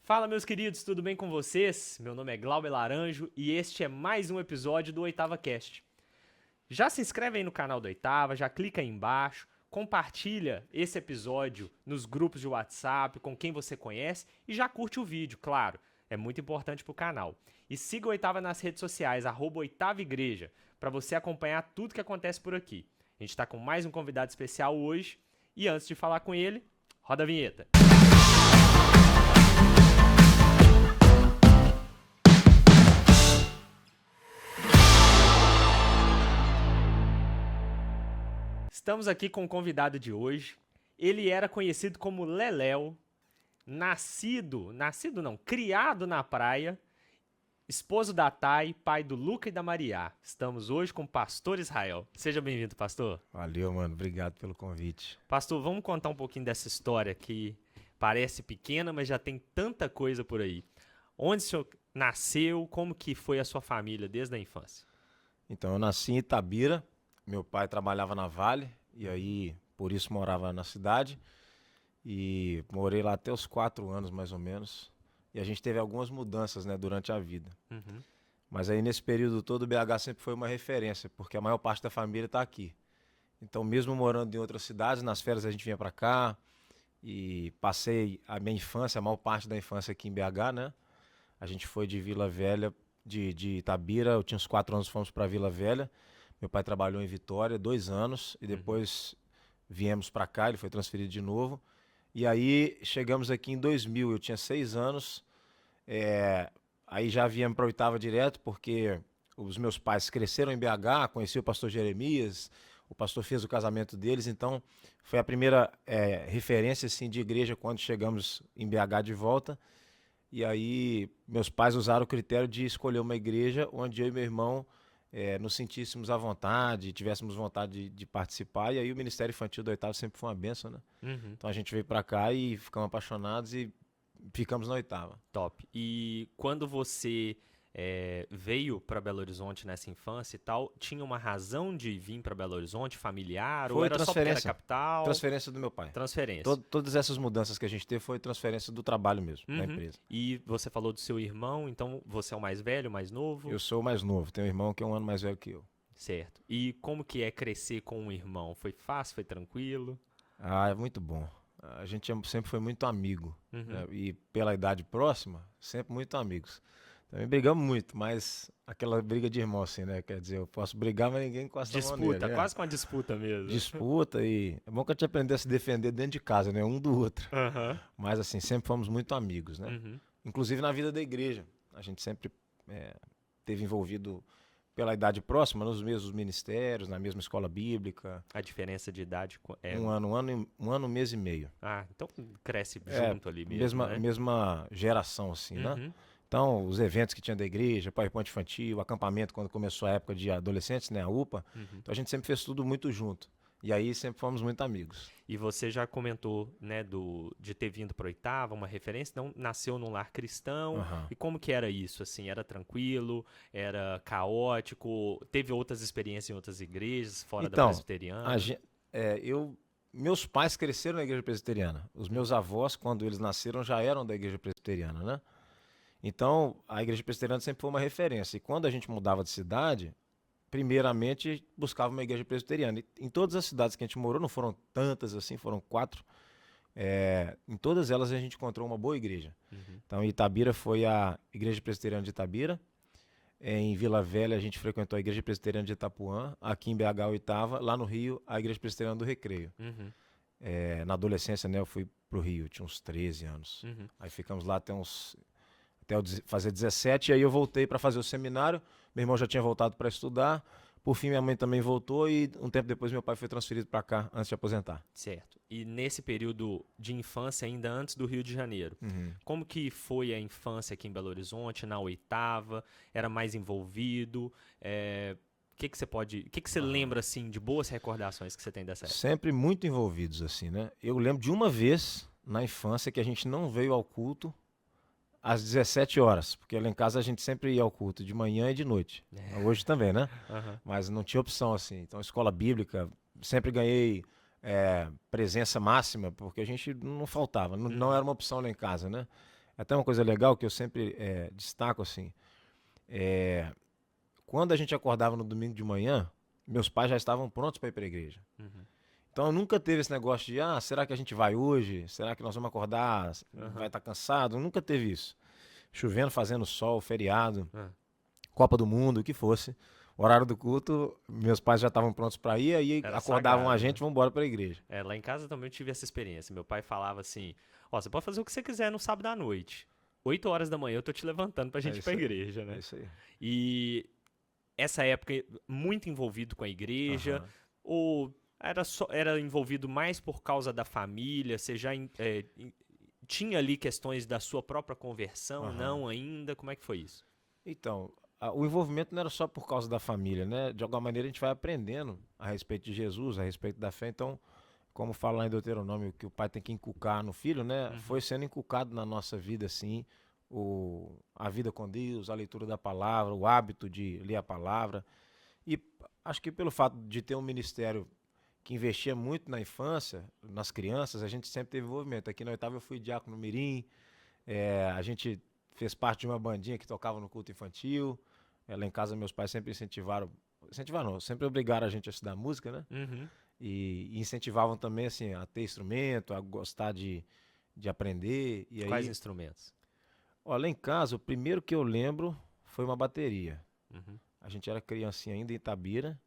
Fala, meus queridos, tudo bem com vocês? Meu nome é Glauber Laranjo e este é mais um episódio do Oitava Cast. Já se inscreve aí no canal do Oitava, já clica aí embaixo, compartilha esse episódio nos grupos de WhatsApp com quem você conhece e já curte o vídeo, claro, é muito importante pro canal. E siga o Oitava nas redes sociais, @oitavaigreja, para você acompanhar tudo que acontece por aqui. A gente está com mais um convidado especial hoje e antes de falar com ele, roda a vinheta. Estamos aqui com o convidado de hoje. Ele era conhecido como Leléo, criado na praia, esposo da Thay, pai do Luca e da Maria. Estamos hoje com o pastor Israel. Seja bem-vindo, pastor. Valeu, mano. Obrigado pelo convite. Pastor, vamos contar um pouquinho dessa história que parece pequena, mas já tem tanta coisa por aí. Onde o senhor nasceu? Como que foi a sua família desde a infância? Então, eu nasci em Itabira. Meu pai trabalhava na Vale e aí, por isso, morava na cidade. E morei lá até os 4 anos, mais ou menos. E a gente teve algumas mudanças, né, durante a vida. Uhum. Mas aí, nesse período todo, o BH sempre foi uma referência, porque a maior parte da família está aqui. Então, mesmo morando em outras cidades, nas férias a gente vinha para cá. E passei a minha infância, a maior parte da infância aqui em BH, né? A gente foi de Vila Velha, de Itabira. Eu tinha uns 4 anos, fomos para Vila Velha. Meu pai trabalhou em Vitória 2 anos e depois viemos para cá, ele foi transferido de novo. E aí chegamos aqui em 2000, eu tinha 6 anos, aí já viemos para Oitava direto, porque os meus pais cresceram em BH, conheci o pastor Jeremias, o pastor fez o casamento deles, então foi a primeira referência assim, de igreja quando chegamos em BH de volta. E aí meus pais usaram o critério de escolher uma igreja onde eu e meu irmão nos sentíssemos à vontade, tivéssemos vontade de participar, e aí o Ministério Infantil do Oitava sempre foi uma bênção, né? Uhum. Então a gente veio pra cá e ficamos apaixonados e ficamos na Oitava. Top. E quando você veio para Belo Horizonte nessa infância e tal, tinha uma razão de vir para Belo Horizonte, familiar, ou Foi era só porque era capital? Transferência do meu pai. Transferência. Todas essas mudanças que a gente teve foi transferência do trabalho mesmo, da empresa. E você falou do seu irmão, então você é o mais velho, o mais novo? Eu sou o mais novo, tenho um irmão que é 1 ano mais velho que eu. Certo. E como que é crescer com um irmão? Foi fácil, foi tranquilo? Ah, é muito bom. A gente sempre foi muito amigo, né? E pela idade próxima, sempre muito amigos. Também brigamos muito, mas aquela briga de irmão, assim, né? Quer dizer, eu posso brigar, mas ninguém encosta a mão nele. Disputa, quase com uma disputa mesmo. Disputa e... É bom que a gente aprender a se defender dentro de casa, né? Um do outro. Uhum. Mas, assim, sempre fomos muito amigos, né? Inclusive na vida da igreja. A gente sempre teve envolvido pela idade próxima, nos mesmos ministérios, na mesma escola bíblica. A diferença de idade é... Um ano, mês e meio. Ah, então cresce junto ali mesmo, mesma geração, assim, né? Então, os eventos que tinha da igreja, PowerPoint infantil, acampamento, quando começou a época de adolescentes, né, a UPA. Então, a gente sempre fez tudo muito junto. E aí, sempre fomos muito amigos. E você já comentou, né, de ter vindo para Oitava, uma referência, então nasceu num lar cristão. E como que era isso, assim? Era tranquilo? Era caótico? Teve outras experiências em outras igrejas, fora da presbiteriana? Meus pais cresceram na igreja presbiteriana. Os meus avós, quando eles nasceram, já eram da igreja presbiteriana, né? Então, a igreja presbiteriana sempre foi uma referência. E quando a gente mudava de cidade, primeiramente buscava uma igreja presbiteriana. E em todas as cidades que a gente morou, não foram tantas assim, foram 4. Em todas elas a gente encontrou uma boa igreja. Então, em Itabira foi a igreja presbiteriana de Itabira. Em Vila Velha a gente frequentou a igreja presbiteriana de Itapuã. Aqui em BH, Oitava. Lá no Rio, a igreja presbiteriana do Recreio. Na adolescência, né, eu fui pro Rio, tinha uns 13 anos. Aí ficamos lá até eu fazer 17, e aí eu voltei para fazer o seminário. Meu irmão já tinha voltado para estudar. Por fim, minha mãe também voltou e um tempo depois meu pai foi transferido para cá antes de aposentar. Certo. E nesse período de infância, ainda antes do Rio de Janeiro, como que foi a infância aqui em Belo Horizonte, na Oitava? Era mais envolvido? O que você lembra, assim, de boas recordações que você tem dessa época? Sempre muito envolvidos, assim, né? Eu lembro de uma vez na infância que a gente não veio ao culto às 17 horas, porque lá em casa a gente sempre ia ao culto, de manhã e de noite. Hoje também, né? Mas não tinha opção, assim. Então, escola bíblica, sempre ganhei presença máxima, porque a gente não faltava, não era uma opção lá em casa, né? Até uma coisa legal que eu sempre destaco assim, quando a gente acordava no domingo de manhã, meus pais já estavam prontos para ir para a igreja. Uhum. Então nunca teve esse negócio de, será que a gente vai hoje? Será que nós vamos acordar? Vai estar cansado? Nunca teve isso. Chovendo, fazendo sol, feriado, Copa do Mundo, o que fosse. O horário do culto, meus pais já estavam prontos para ir, aí Era acordavam sagrado, a gente, vamos embora para a igreja. Lá em casa também eu tive essa experiência. Meu pai falava assim, você pode fazer o que você quiser no sábado à noite. 8 horas da manhã eu tô te levantando pra gente ir pra igreja, né? É isso aí. E essa época, muito envolvido com a igreja, ou era envolvido mais por causa da família? Você já tinha ali questões da sua própria conversão? Não ainda? Como é que foi isso? Então, o envolvimento não era só por causa da família, né? De alguma maneira a gente vai aprendendo a respeito de Jesus, a respeito da fé. Então, como fala lá em Deuteronômio, que o pai tem que inculcar no filho, né? Foi sendo inculcado na nossa vida, assim, a vida com Deus, a leitura da palavra, o hábito de ler a palavra. E acho que pelo fato de ter um ministério que investia muito na infância, nas crianças, a gente sempre teve envolvimento. Aqui na Oitava eu fui diácono mirim, a gente fez parte de uma bandinha que tocava no culto infantil. Lá em casa meus pais sempre incentivaram não, sempre obrigaram a gente a estudar música, né? E incentivavam também assim, a ter instrumento, a gostar de aprender. E Quais aí, instrumentos? lá em casa, o primeiro que eu lembro foi uma bateria. A gente era criancinha ainda em Itabira.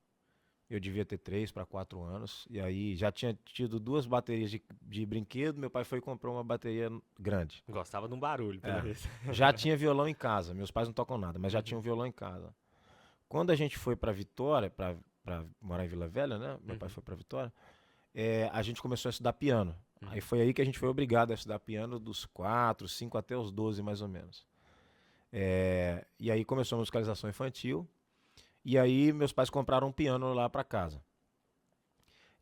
Eu devia ter 3 para 4 anos. E aí já tinha tido 2 baterias de brinquedo. Meu pai foi e comprou uma bateria grande. Gostava de um barulho, pelo menos. Já tinha violão em casa. Meus pais não tocam nada, mas já tinha um violão em casa. Quando a gente foi para Vitória, para morar em Vila Velha, né? Meu pai foi para Vitória. A gente começou a estudar piano. Aí foi aí que a gente foi obrigado a estudar piano dos 4, 5 até os 12 mais ou menos. E aí começou a musicalização infantil. E aí meus pais compraram um piano lá para casa.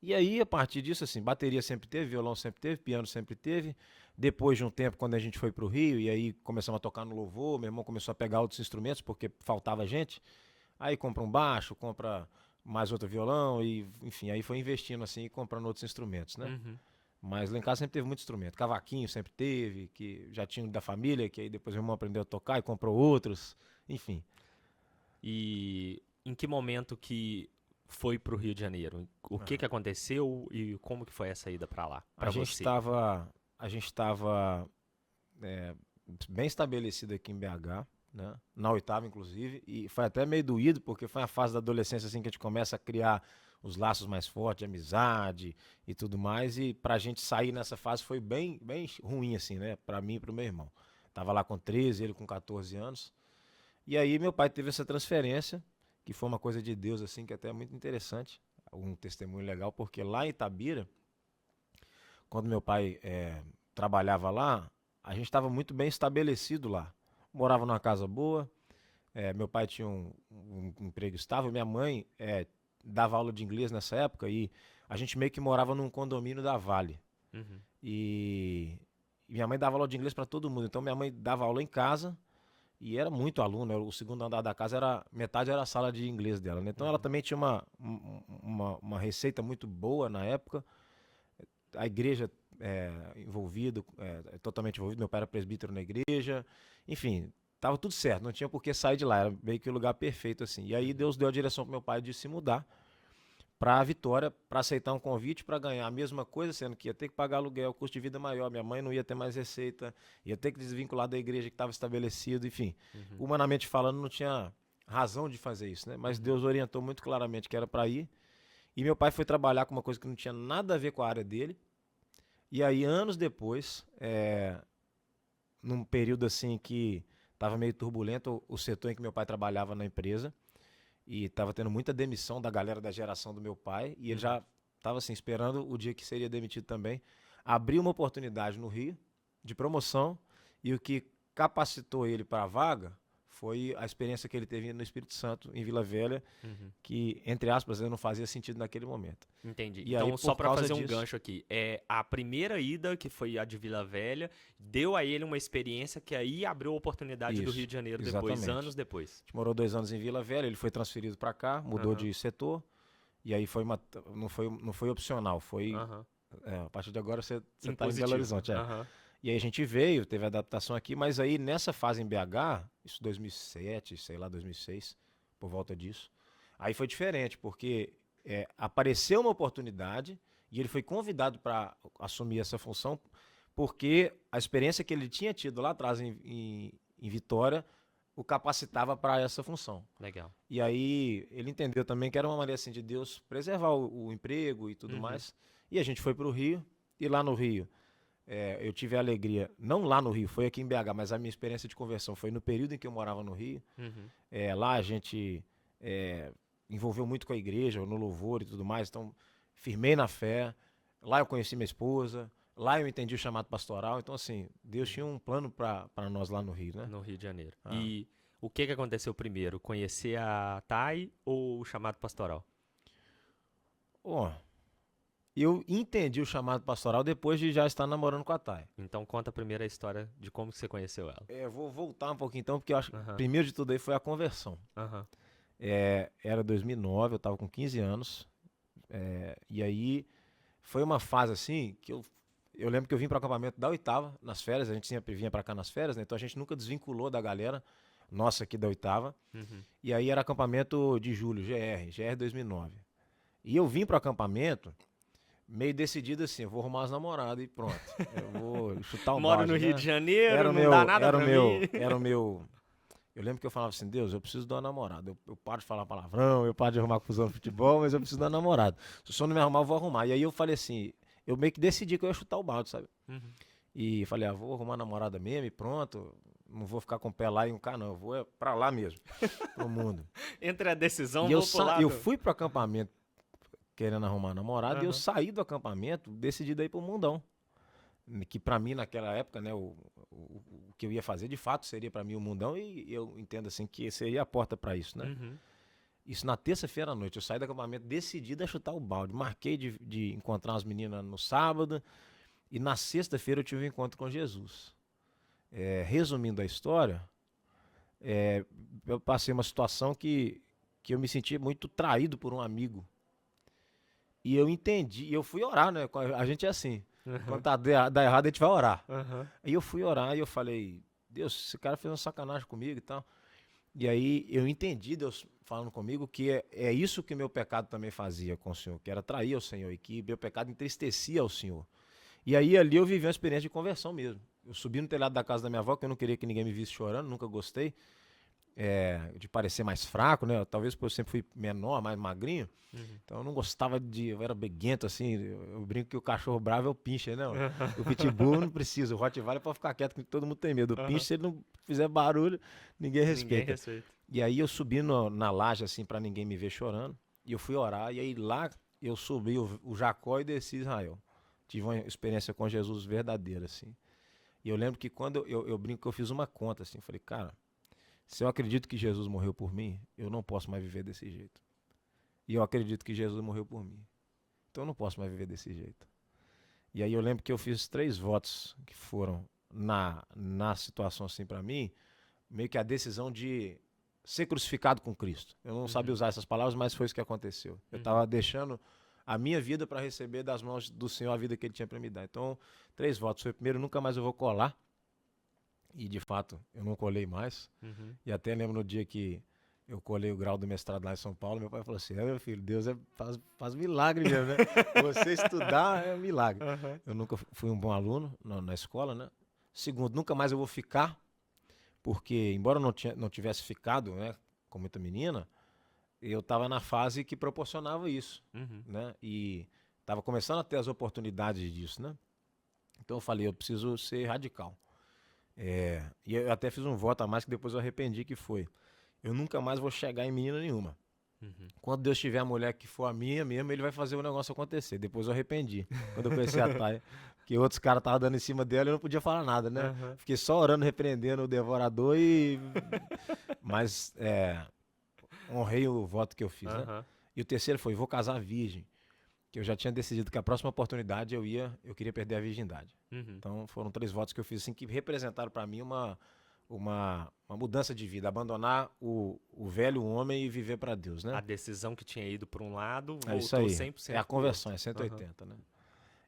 E aí, a partir disso, assim, bateria sempre teve, violão sempre teve, piano sempre teve. Depois de um tempo, quando a gente foi pro Rio, e aí começamos a tocar no louvor, meu irmão começou a pegar outros instrumentos, porque faltava gente. Aí compra um baixo, compra mais outro violão, e enfim, aí foi investindo assim e comprando outros instrumentos, né? Mas lá em casa sempre teve muito instrumento. Cavaquinho sempre teve, que já tinha da família, que aí depois meu irmão aprendeu a tocar e comprou outros, enfim. E em que momento que foi pro Rio de Janeiro? O que aconteceu e como que foi essa ida para lá, para você? A gente estava bem estabelecido aqui em BH, né? Na Oitava, inclusive, e foi até meio doído, porque foi a fase da adolescência assim que a gente começa a criar os laços mais fortes, de amizade e tudo mais, e pra gente sair nessa fase foi bem, bem ruim, assim, né? Pra mim e pro meu irmão. Tava lá com 13, ele com 14 anos, e aí meu pai teve essa transferência, que foi uma coisa de Deus, assim, que até é muito interessante, um testemunho legal, porque lá em Itabira, quando meu pai trabalhava lá, a gente estava muito bem estabelecido lá. Morava numa casa boa, meu pai tinha um emprego estável, minha mãe dava aula de inglês nessa época e a gente meio que morava num condomínio da Vale. E minha mãe dava aula de inglês para todo mundo, então minha mãe dava aula em casa e era muito aluno, o segundo andar da casa metade era a sala de inglês dela, né? Então ela também tinha uma receita muito boa na época, a igreja envolvido, totalmente envolvido, meu pai era presbítero na igreja, enfim, tava tudo certo, não tinha por que sair de lá, era meio que o lugar perfeito assim. E aí Deus deu a direção pro meu pai de se mudar para Vitória, para aceitar um convite para ganhar a mesma coisa, sendo que ia ter que pagar aluguel, custo de vida maior, minha mãe não ia ter mais receita, ia ter que desvincular da igreja que estava estabelecido, enfim. Humanamente falando, não tinha razão de fazer isso, né? Mas Deus orientou muito claramente que era para ir. E meu pai foi trabalhar com uma coisa que não tinha nada a ver com a área dele. E aí, anos depois, num período assim que estava meio turbulento, o setor em que meu pai trabalhava na empresa, e estava tendo muita demissão da galera da geração do meu pai, e ele já estava assim, esperando o dia que seria demitido também. Abriu uma oportunidade no Rio, de promoção, e o que capacitou ele para a vaga foi a experiência que ele teve no Espírito Santo, em Vila Velha, que, entre aspas, não fazia sentido naquele momento. Entendi. E então, aí, só por para causa fazer um disso- gancho aqui, a primeira ida, que foi a de Vila Velha, deu a ele uma experiência que aí abriu a oportunidade do Isso, Rio de Janeiro depois, exatamente. anos depois. A gente morou 2 anos em Vila Velha, ele foi transferido para cá, mudou de setor, e aí não foi opcional, foi Aham. a partir de agora você está em Impositivo. Belo Horizonte. Aham. E aí a gente veio, teve adaptação aqui, mas aí nessa fase em BH, isso 2007, sei lá, 2006, por volta disso, aí foi diferente, porque apareceu uma oportunidade e ele foi convidado para assumir essa função, porque a experiência que ele tinha tido lá atrás em Vitória o capacitava para essa função. Legal. E aí ele entendeu também que era uma maneira assim, de Deus preservar o emprego e tudo mais. E a gente foi para o Rio, e lá no Rio eu tive a alegria, não lá no Rio, foi aqui em BH, mas a minha experiência de conversão foi no período em que eu morava no Rio. Lá a gente envolveu muito com a igreja, no louvor e tudo mais, então firmei na fé. Lá eu conheci minha esposa, lá eu entendi o chamado pastoral. Então, assim, Deus tinha um plano para nós lá no Rio, né? No Rio de Janeiro. E o que aconteceu primeiro? Conhecer a Thay ou o chamado pastoral? Eu entendi o chamado pastoral depois de já estar namorando com a Thay. Então conta primeiro a história de como você conheceu ela. Eu vou voltar um pouquinho então, porque eu acho que primeiro de tudo aí foi a conversão. Era 2009, eu estava com 15 anos. E aí foi uma fase assim que eu lembro que eu vim para o acampamento da Oitava, nas férias. A gente sempre vinha para cá nas férias, né? Então a gente nunca desvinculou da galera nossa aqui da Oitava. E aí era acampamento de julho, GR 2009. E eu vim para o acampamento meio decidido assim, eu vou arrumar as namoradas e pronto. Eu vou chutar o Moro balde, no né? Rio de Janeiro, não dá nada pra mim. Era o meu... Eu lembro que eu falava assim, Deus, eu preciso de uma namorada. Eu paro de falar palavrão, eu paro de arrumar confusão no futebol, mas eu preciso de uma namorada. Se o senhor não me arrumar, eu vou arrumar. E aí eu falei assim, eu meio que decidi que eu ia chutar o balde, sabe? E falei, vou arrumar uma namorada mesmo e pronto. Não vou ficar com o pé lá e um cá, não. Eu vou pra lá mesmo, pro mundo. Entre a decisão, e eu fui pro acampamento querendo arrumar namorada, e eu saí do acampamento decidido a ir pro mundão. Que pra mim, naquela época, né, o que eu ia fazer, de fato, seria pra mim o mundão, e eu entendo assim que seria a porta pra isso, né? Isso na terça-feira à noite. Eu saí do acampamento decidido a chutar o balde. Marquei de encontrar umas meninas no sábado, e na sexta-feira eu tive um encontro com Jesus. Resumindo a história, eu passei uma situação que eu me senti muito traído por um amigo. E eu entendi, e eu fui orar, né? A gente é assim, quando dá errado, a gente vai orar. Aí eu fui orar e eu falei, Deus, esse cara fez uma sacanagem comigo e tal. E aí eu entendi Deus falando comigo que é isso que meu pecado também fazia com o Senhor, que era trair ao Senhor, e que meu pecado entristecia ao Senhor. E aí ali eu vivi uma experiência de conversão mesmo. Eu subi no telhado da casa da minha avó, que eu não queria que ninguém me visse chorando, nunca gostei de parecer mais fraco, né? Talvez porque eu sempre fui menor, mais magrinho. Então eu não gostava eu era beguento, assim. Eu brinco que o cachorro bravo é o pincher, né? O pitbull não precisa, o Rottweiler pode ficar quieto, que todo mundo tem medo. O pincher, se ele não fizer barulho, ninguém respeita. E aí eu subi na laje, assim, pra ninguém me ver chorando. E eu fui orar, e aí lá eu subi o Jacó e desci Israel. Tive uma experiência com Jesus verdadeira, assim. E eu lembro que quando eu brinco que eu fiz uma conta, assim, falei, cara, se eu acredito que Jesus morreu por mim, eu não posso mais viver desse jeito. E eu acredito que Jesus morreu por mim. Então eu não posso mais viver desse jeito. E aí eu lembro que eu fiz 3 votos que foram, na situação assim pra mim, meio que a decisão de ser crucificado com Cristo. Eu não sabia usar essas palavras, mas foi isso que aconteceu. Eu estava deixando a minha vida para receber das mãos do Senhor a vida que Ele tinha para me dar. Então, 3 votos. Foi primeiro, nunca mais eu vou colar. E, de fato, eu não colei mais. E até lembro no dia que eu colei o grau do mestrado lá em São Paulo, meu pai falou assim, meu filho, Deus faz milagre mesmo, né? Você estudar é um milagre. Eu nunca fui um bom aluno na escola, né? Segundo, nunca mais eu vou ficar, porque, embora eu não tivesse ficado, né, com muita menina, eu estava na fase que proporcionava isso, né? E estava começando a ter as oportunidades disso, né? Então eu falei, eu preciso ser radical. E eu até fiz um voto a mais que depois eu arrependi, que foi, eu nunca mais vou chegar em menina nenhuma. Quando Deus tiver a mulher que for a minha mesmo, Ele vai fazer o negócio acontecer. Depois eu arrependi, quando eu conheci a Thay, que outros caras estavam dando em cima dela e eu não podia falar nada, né? Fiquei só orando, repreendendo o devorador mas honrei o voto que eu fiz, né? E o terceiro foi, vou casar virgem. Que eu já tinha decidido que a próxima oportunidade eu queria perder a virgindade. Então foram 3 votos que eu fiz assim, que representaram para mim uma mudança de vida, abandonar o velho homem e viver para Deus, né? A decisão que tinha ido para um lado voltou isso aí, 100%. É a conversão, é 180, né?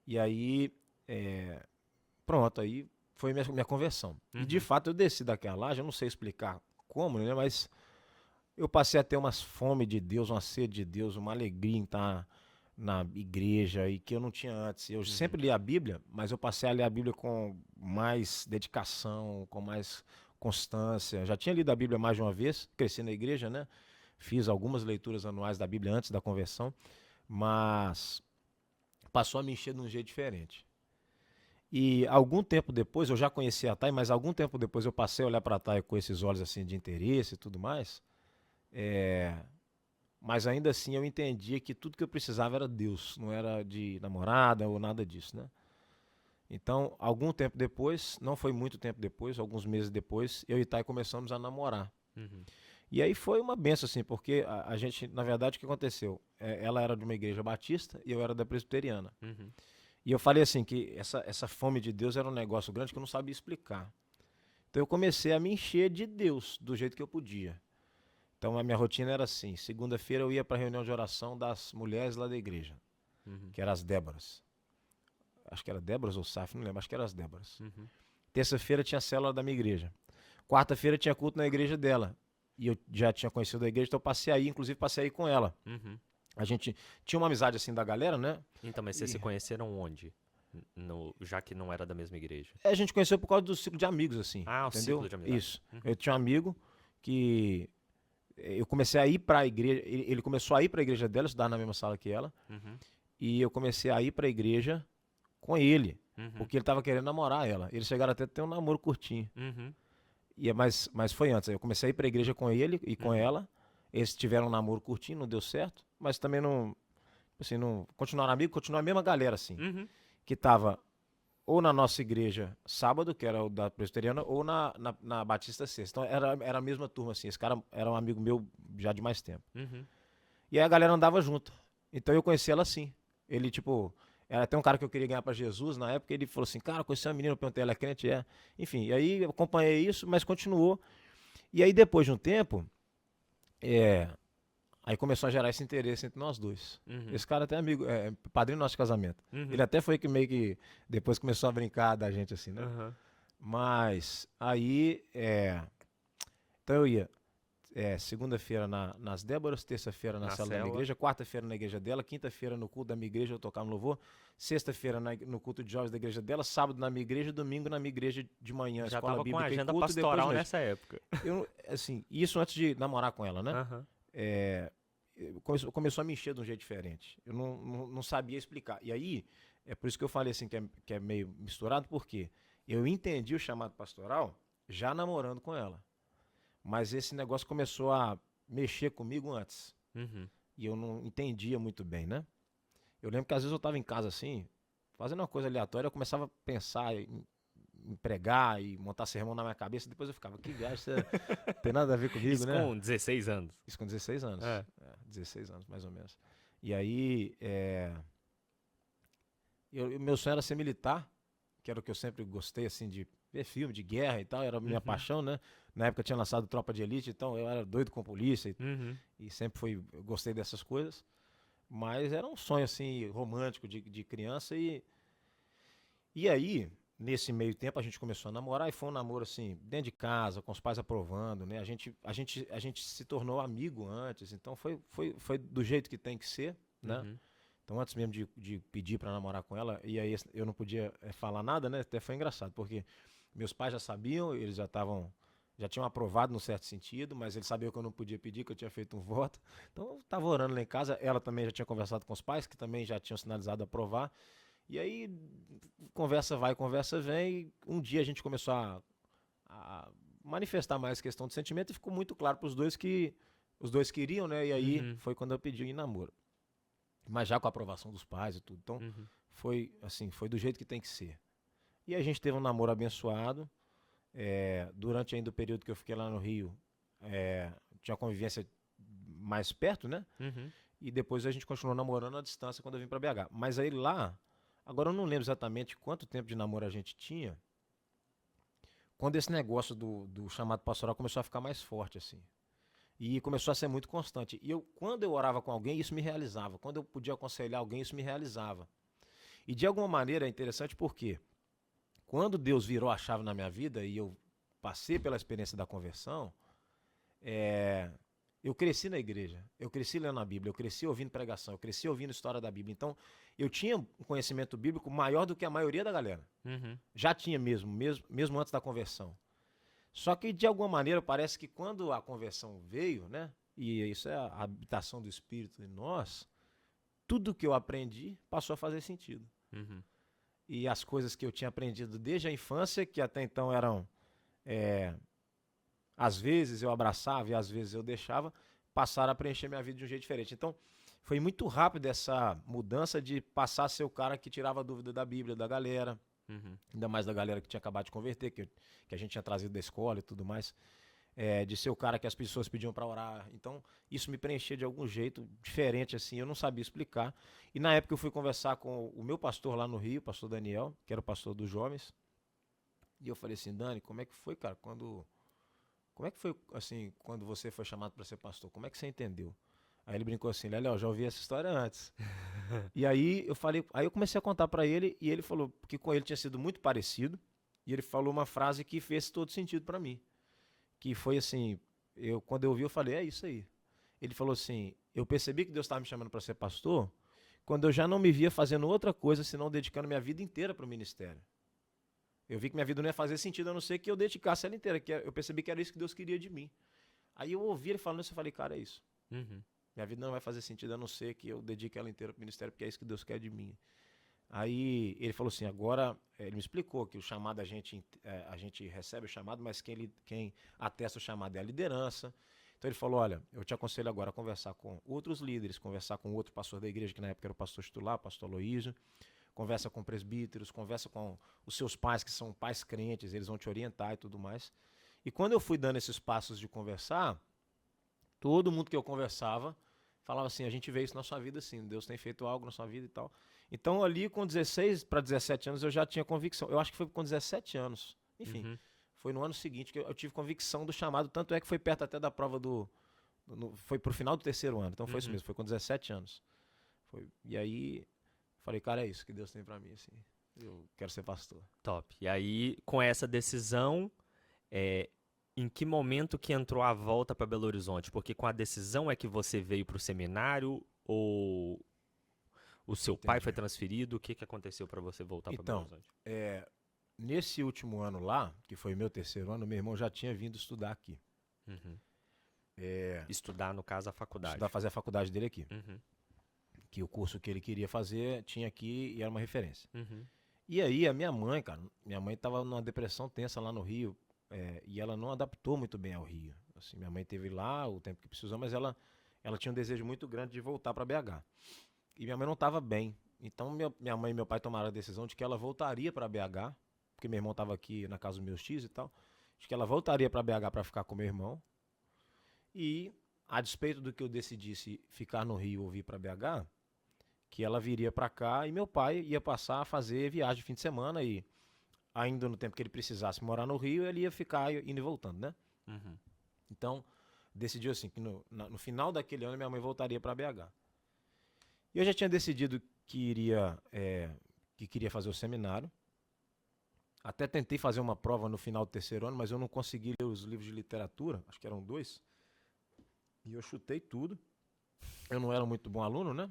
E aí, pronto, aí foi minha conversão. Uhum. E de fato eu desci daquela laje, eu não sei explicar como, né? Mas eu passei a ter uma fome de Deus, uma sede de Deus, uma alegria em estar na igreja e que eu não tinha antes. Eu sempre li a Bíblia, mas eu passei a ler a Bíblia com mais dedicação, com mais constância. Já tinha lido a Bíblia mais de uma vez, cresci na igreja, né? Fiz algumas leituras anuais da Bíblia antes da conversão, mas passou a me encher de um jeito diferente. E algum tempo depois, eu já conhecia a Thay, mas algum tempo depois eu passei a olhar para a Thay com esses olhos assim de interesse e tudo mais. Mas ainda assim eu entendia que tudo que eu precisava era Deus, não era de namorada ou nada disso, né? Então, algum tempo depois, não foi muito tempo depois, alguns meses depois, eu e Thay começamos a namorar. Uhum. E aí foi uma benção, assim, porque a gente, na verdade, o que aconteceu? Ela era de uma igreja batista e eu era da presbiteriana. Uhum. E eu falei assim, que essa fome de Deus era um negócio grande que eu não sabia explicar. Então eu comecei a me encher de Deus, do jeito que eu podia. Então a minha rotina era assim, segunda-feira eu ia para a reunião de oração das mulheres lá da igreja, Uhum. que eram as Déboras. Acho que era Déboras ou Saf, não lembro, acho que eram as Déboras. Uhum. Terça-feira tinha célula da minha igreja. Quarta-feira tinha culto na igreja dela. E eu já tinha conhecido a igreja, então eu passei aí, inclusive passei aí com ela. Uhum. A gente tinha uma amizade assim da galera, né? Então, mas vocês se conheceram onde? Já que não era da mesma igreja. A gente conheceu por causa do ciclo de amigos, assim. Ah, o entendeu? ciclo de amizade. Isso. Uhum. Eu tinha um amigo que eu comecei a ir para a igreja, ele começou a ir para a igreja dela, estudar na mesma sala que ela, Uhum. e eu comecei a ir para a igreja com ele, Uhum. porque ele estava querendo namorar ela. Eles chegaram até a ter um namoro curtinho. Uhum. Mas foi antes. Eu comecei a ir para a igreja com ele e com Uhum. ela. Eles tiveram um namoro curtinho, não deu certo, mas também não, assim, não continuaram amigos, continuou a mesma galera assim, Uhum. que tava ou na nossa igreja sábado, que era o da presbiteriana, ou na Batista Sexta. Então era a mesma turma, assim. Esse cara era um amigo meu já de mais tempo. Uhum. E aí a galera andava junto. Então eu conheci ela assim. Ele, tipo, era até um cara que eu queria ganhar pra Jesus na época. Ele falou assim: cara, conheci uma menina, eu perguntei, ela é crente? É. Enfim, e aí eu acompanhei isso, mas continuou. E aí depois de um tempo, aí começou a gerar esse interesse entre nós dois. Uhum. Esse cara até é amigo, padrinho nosso de casamento. Uhum. Ele até foi que meio que depois começou a brincar da gente assim, né? Uhum. Mas aí, então eu ia segunda-feira nas Déboras, terça-feira na célula da minha igreja, quarta-feira na igreja dela, quinta-feira no culto da minha igreja eu tocava no louvor, sexta-feira no culto de jovens da igreja dela, sábado na minha igreja, domingo na minha igreja de manhã, Já escola tava com bíblica a e agenda culto, pastoral depois nessa época. assim, isso antes de namorar com ela, né? Uhum. Começou a me encher de um jeito diferente. Eu não sabia explicar. E aí, é por isso que eu falei assim, que é meio misturado, porque eu entendi o chamado pastoral já namorando com ela. Mas esse negócio começou a mexer comigo antes. Uhum. E eu não entendia muito bem, né? Eu lembro que às vezes eu estava em casa assim, fazendo uma coisa aleatória, eu começava a pensar em pregar e montar sermão na minha cabeça, depois eu ficava, que viagem, isso tem nada a ver comigo, Isso né? com 16 anos. Isso com 16 anos. É. 16 anos, mais ou menos. E aí, meu sonho era ser militar, que era o que eu sempre gostei, assim, de ver filme de guerra e tal, era a minha paixão, né? Na época tinha lançado Tropa de Elite, então eu era doido com polícia e sempre gostei dessas coisas. Mas era um sonho, assim, romântico de criança e aí, nesse meio tempo, a gente começou a namorar e foi um namoro, assim, dentro de casa, com os pais aprovando, né? A gente se tornou amigo antes, então foi do jeito que tem que ser, né? Uhum. Então, antes mesmo de pedir para namorar com ela, e aí eu não podia falar nada, né? Até foi engraçado, porque meus pais já sabiam, eles já tinham aprovado num certo sentido, mas eles sabiam que eu não podia pedir, que eu tinha feito um voto. Então, eu estava orando lá em casa, ela também já tinha conversado com os pais, que também já tinham sinalizado aprovar. E aí, conversa vai, conversa vem, e um dia a gente começou a manifestar mais questão de sentimento e ficou muito claro para os dois que os dois queriam, né? E aí foi quando eu pedi em namoro. Mas já com a aprovação dos pais e tudo. Então, foi assim, foi do jeito que tem que ser. E a gente teve um namoro abençoado. Durante ainda o período que eu fiquei lá no Rio, tinha convivência mais perto, né? Uhum. E depois a gente continuou namorando à distância quando eu vim para BH. Mas aí lá, agora eu não lembro exatamente quanto tempo de namoro a gente tinha, quando esse negócio do chamado pastoral começou a ficar mais forte, assim. E começou a ser muito constante. E quando eu orava com alguém, isso me realizava. Quando eu podia aconselhar alguém, isso me realizava. E de alguma maneira é interessante porque quando Deus virou a chave na minha vida e eu passei pela experiência da conversão, eu cresci na igreja, eu cresci lendo a Bíblia, eu cresci ouvindo pregação, eu cresci ouvindo história da Bíblia. Então, eu tinha um conhecimento bíblico maior do que a maioria da galera. Já tinha mesmo antes da conversão. Só que, de alguma maneira, parece que quando a conversão veio, né? E isso é a habitação do Espírito em nós, tudo que eu aprendi passou a fazer sentido. E as coisas que eu tinha aprendido desde a infância, que até então eram... às vezes eu abraçava e às vezes eu deixava, passaram a preencher minha vida de um jeito diferente. Então, foi muito rápido essa mudança de passar a ser o cara que tirava dúvida da Bíblia, da galera, ainda mais da galera que tinha acabado de converter, que a gente tinha trazido da escola e tudo mais, de ser o cara que as pessoas pediam para orar. Então, isso me preenchia de algum jeito diferente, assim, eu não sabia explicar. E na época eu fui conversar com o meu pastor lá no Rio, o pastor Daniel, que era o pastor dos jovens, e eu falei assim, Dani, como é que foi, cara, Como é que foi, assim, quando você foi chamado para ser pastor? Como é que você entendeu? Aí ele brincou assim, Léo, já ouvi essa história antes. E aí eu comecei a contar para ele, e ele falou que com ele tinha sido muito parecido, e ele falou uma frase que fez todo sentido para mim, que foi assim, quando eu ouvi eu falei, é isso aí. Ele falou assim, eu percebi que Deus estava me chamando para ser pastor, quando eu já não me via fazendo outra coisa, senão dedicando minha vida inteira para o ministério. Eu vi que minha vida não ia fazer sentido, a não ser que eu dedicasse ela inteira, eu percebi que era isso que Deus queria de mim. Aí eu ouvi ele falando isso e falei, cara, é isso. Minha vida não vai fazer sentido, a não ser que eu dedique ela inteira para o ministério, porque é isso que Deus quer de mim. Aí ele falou assim, agora, ele me explicou que o chamado a gente recebe o chamado, mas quem atesta o chamado é a liderança. Então ele falou, olha, eu te aconselho agora a conversar com outros líderes, conversar com outro pastor da igreja, que na época era o pastor titular, o pastor Aloísio, conversa com presbíteros, conversa com os seus pais, que são pais crentes, eles vão te orientar e tudo mais. E quando eu fui dando esses passos de conversar, todo mundo que eu conversava falava assim, a gente vê isso na sua vida sim, Deus tem feito algo na sua vida e tal. Então ali com 16 para 17 anos eu já tinha convicção, eu acho que foi com 17 anos, enfim, foi no ano seguinte que eu tive convicção do chamado, tanto é que foi perto até da prova foi pro final do terceiro ano, então foi isso mesmo, foi com 17 anos. E aí... falei, cara, é isso que Deus tem pra mim, assim. Eu quero ser pastor. Top. E aí, com essa decisão, em que momento que entrou a volta para Belo Horizonte? Porque com a decisão é que você veio para o seminário ou o seu pai foi transferido? O que aconteceu para você voltar para Belo Horizonte? Nesse último ano lá, que foi meu terceiro ano, meu irmão já tinha vindo estudar aqui. Estudar, no caso, a faculdade. Estudar, fazer a faculdade dele aqui. Que o curso que ele queria fazer tinha aqui e era uma referência. E aí a minha mãe, cara, estava numa depressão tensa lá no Rio, e ela não adaptou muito bem ao Rio. Assim, minha mãe teve lá o tempo que precisou, mas ela tinha um desejo muito grande de voltar para BH. E minha mãe não estava bem. Então minha mãe e meu pai tomaram a decisão de que ela voltaria para BH, porque meu irmão estava aqui na casa dos meus tios e tal, de que ela voltaria para BH para ficar com meu irmão. E, a despeito do que eu decidisse ficar no Rio ou vir para BH, que ela viria para cá e meu pai ia passar a fazer viagem de fim de semana e ainda no tempo que ele precisasse morar no Rio, ele ia ficar indo e voltando, né? Então, decidiu assim, que no final daquele ano minha mãe voltaria para BH. E eu já tinha decidido que queria fazer o seminário. Até tentei fazer uma prova no final do terceiro ano, mas eu não consegui ler os livros de literatura, acho que eram 2. E eu chutei tudo. Eu não era muito bom aluno, né?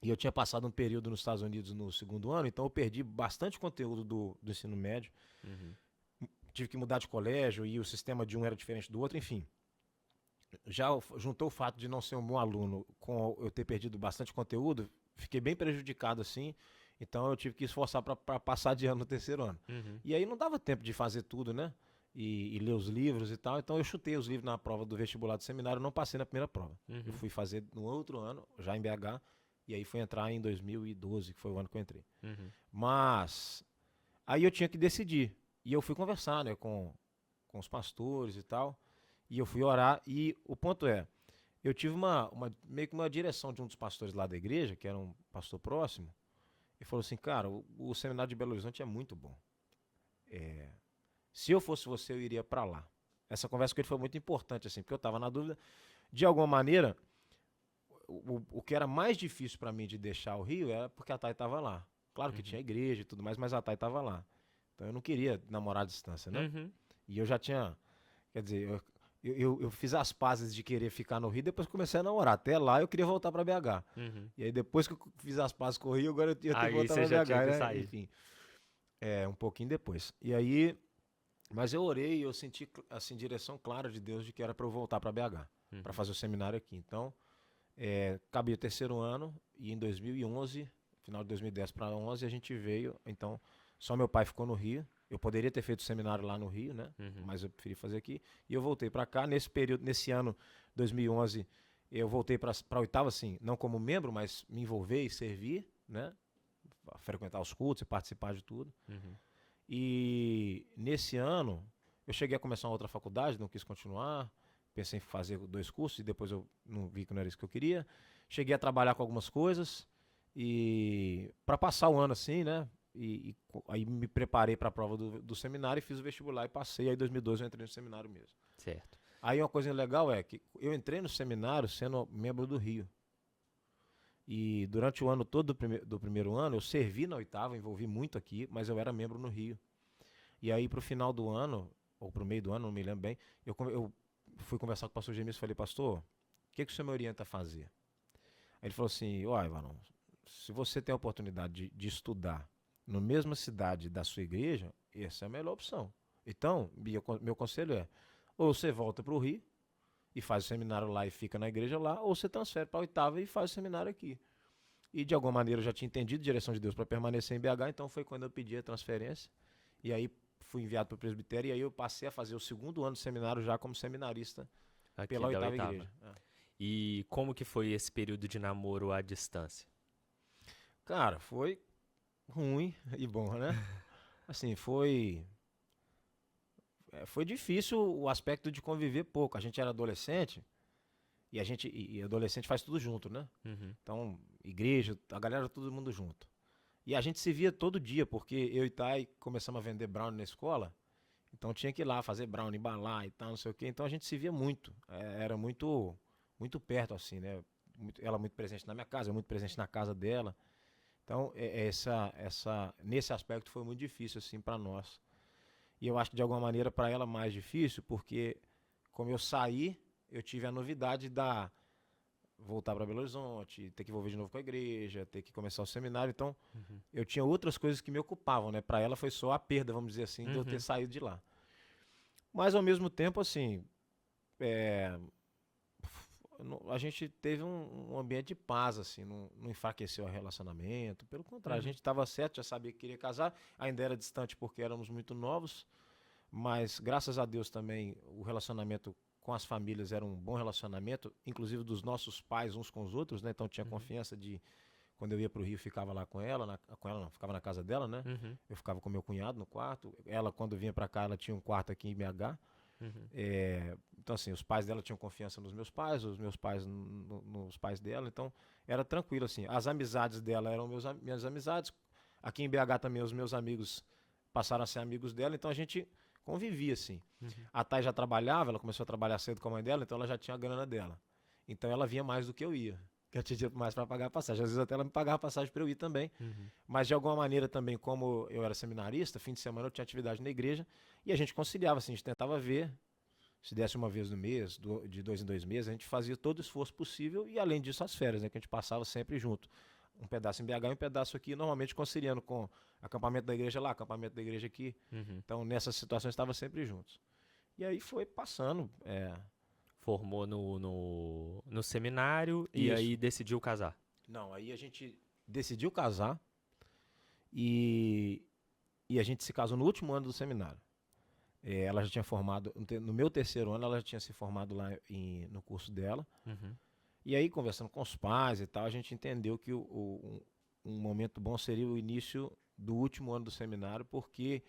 E eu tinha passado um período nos Estados Unidos no segundo ano, então eu perdi bastante conteúdo do ensino médio. Tive que mudar de colégio e o sistema de um era diferente do outro, enfim. Já juntou o fato de não ser um bom aluno com eu ter perdido bastante conteúdo, fiquei bem prejudicado assim, então eu tive que esforçar para passar de ano no terceiro ano. E aí não dava tempo de fazer tudo, né? E ler os livros e tal, então eu chutei os livros na prova do vestibular do seminário, não passei na primeira prova. Eu fui fazer no outro ano, já em BH, e aí fui entrar em 2012, que foi o ano que eu entrei. Mas aí eu tinha que decidir. E eu fui conversar, né, com os pastores e tal. E eu fui orar. E o ponto eu tive meio que uma direção de um dos pastores lá da igreja, que era um pastor próximo, e falou assim, cara, o seminário de Belo Horizonte é muito bom. Se eu fosse você, eu iria para lá. Essa conversa com ele foi muito importante, assim, porque eu estava na dúvida. De alguma maneira, o que era mais difícil para mim de deixar o Rio era porque a Thay estava lá. Claro que tinha igreja e tudo mais, mas a Thay estava lá. Então eu não queria namorar à distância, né? Uhum. E eu já tinha, quer dizer, eu fiz as pazes de querer ficar no Rio, depois comecei a namorar. Até lá eu queria voltar para BH. Uhum. E aí depois que eu fiz as pazes com o Rio, agora eu ia ter que Aí voltar você para já BH, tinha que né? sair. Enfim, um pouquinho depois. E aí, mas eu orei e eu senti, assim, direção clara de Deus de que era para eu voltar para BH, para fazer o seminário aqui. Então, acabei o terceiro ano e em 2011, final de 2010 para 11, a gente veio. Então, só meu pai ficou no Rio. Eu poderia ter feito o seminário lá no Rio, né? Mas eu preferi fazer aqui. E eu voltei para cá. Nesse período, nesse ano, 2011, eu voltei para a oitava, assim, não como membro, mas me envolver e servir, né? Frequentar os cultos e participar de tudo. E nesse ano, eu cheguei a começar uma outra faculdade, não quis continuar. Pensei em fazer 2 cursos e depois eu não vi que não era isso que eu queria. Cheguei a trabalhar com algumas coisas e para passar o ano assim, né? Aí me preparei para a prova do seminário e fiz o vestibular e passei. Aí em 2012 eu entrei no seminário mesmo. Certo. Aí uma coisa legal é que eu entrei no seminário sendo membro do Rio. E durante o ano todo do primeiro ano eu servi na oitava, envolvi muito aqui, mas eu era membro no Rio. E aí pro final do ano, ou pro meio do ano, não me lembro bem, eu fui conversar com o pastor Gemis e falei, pastor, o que o senhor me orienta a fazer? Aí ele falou assim, uai, Varão, se você tem a oportunidade de estudar na mesma cidade da sua igreja, essa é a melhor opção. Então, meu conselho é, ou você volta para o Rio e faz o seminário lá e fica na igreja lá, ou você transfere para a oitava e faz o seminário aqui. E de alguma maneira eu já tinha entendido a direção de Deus para permanecer em BH, então foi quando eu pedi a transferência. E aí fui enviado para o presbitério e aí eu passei a fazer o segundo ano do seminário já como seminarista Aqui pela da oitava oitava. igreja. E como que foi esse período de namoro à distância? Cara, foi ruim e bom, né? Assim, foi difícil o aspecto de conviver pouco. A gente era adolescente e adolescente faz tudo junto, né? Então, igreja, a galera, todo mundo junto. E a gente se via todo dia, porque eu e Thay começamos a vender brownie na escola, então tinha que ir lá fazer brownie, embalar e tal, não sei o quê. Então a gente se via muito, era muito, muito perto assim, né? Ela muito presente na minha casa, eu muito presente na casa dela. Então nesse aspecto foi muito difícil assim para nós. E eu acho que de alguma maneira para ela mais difícil, porque como eu saí, eu tive a novidade da voltar para Belo Horizonte, ter que envolver de novo com a igreja, ter que começar o seminário. Então, eu tinha outras coisas que me ocupavam, né? Para ela foi só a perda, vamos dizer assim, de eu ter saído de lá. Mas, ao mesmo tempo, assim, a gente teve um ambiente de paz, assim, não enfraqueceu o relacionamento. Pelo contrário, a gente estava certo, já sabia que queria casar, ainda era distante porque éramos muito novos, mas, graças a Deus também, o relacionamento com as famílias era um bom relacionamento, inclusive dos nossos pais uns com os outros, né? Então tinha confiança de quando eu ia para o Rio ficava lá com ela, não, ficava na casa dela, né? Eu ficava com meu cunhado no quarto. Ela quando vinha para cá ela tinha um quarto aqui em BH. Então assim os pais dela tinham confiança nos meus pais, os meus pais nos pais dela. Então era tranquilo assim. As amizades dela eram minhas amizades. Aqui em BH também os meus amigos passaram a ser amigos dela. Então a gente convivia, assim. A Thay já trabalhava, ela começou a trabalhar cedo com a mãe dela, então ela já tinha a grana dela. Então ela vinha mais do que eu ia. Que eu tinha dinheiro mais para pagar a passagem. Às vezes até ela me pagava a passagem para eu ir também. Mas de alguma maneira também, como eu era seminarista, fim de semana eu tinha atividade na igreja e a gente conciliava, assim, a gente tentava ver, se desse uma vez no mês, de 2 em 2 meses, a gente fazia todo o esforço possível e além disso as férias, né, que a gente passava sempre junto. Um pedaço em BH e um pedaço aqui, normalmente conciliando com acampamento da igreja lá, acampamento da igreja aqui. Então, nessas situações, estava sempre juntos. E aí foi passando. Formou no seminário e Isso. aí decidiu casar. Não, aí a gente decidiu casar e a gente se casou no último ano do seminário. Ela já tinha formado, no meu terceiro ano, ela já tinha se formado lá no curso dela. E aí, conversando com os pais e tal, a gente entendeu que um momento bom seria o início do último ano do seminário, porque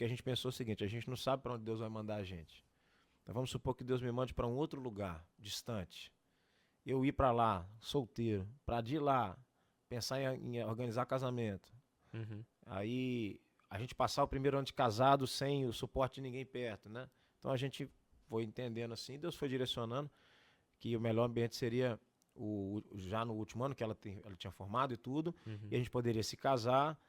a gente pensou o seguinte, a gente não sabe para onde Deus vai mandar a gente. Então vamos supor que Deus me mande para um outro lugar, distante. Eu ir para lá, solteiro, para de lá, pensar em organizar casamento. Aí a gente passar o primeiro ano de casado sem o suporte de ninguém perto, né? Então a gente foi entendendo assim, Deus foi direcionando que o melhor ambiente seria já no último ano que ela tinha formado e tudo, e a gente poderia se casar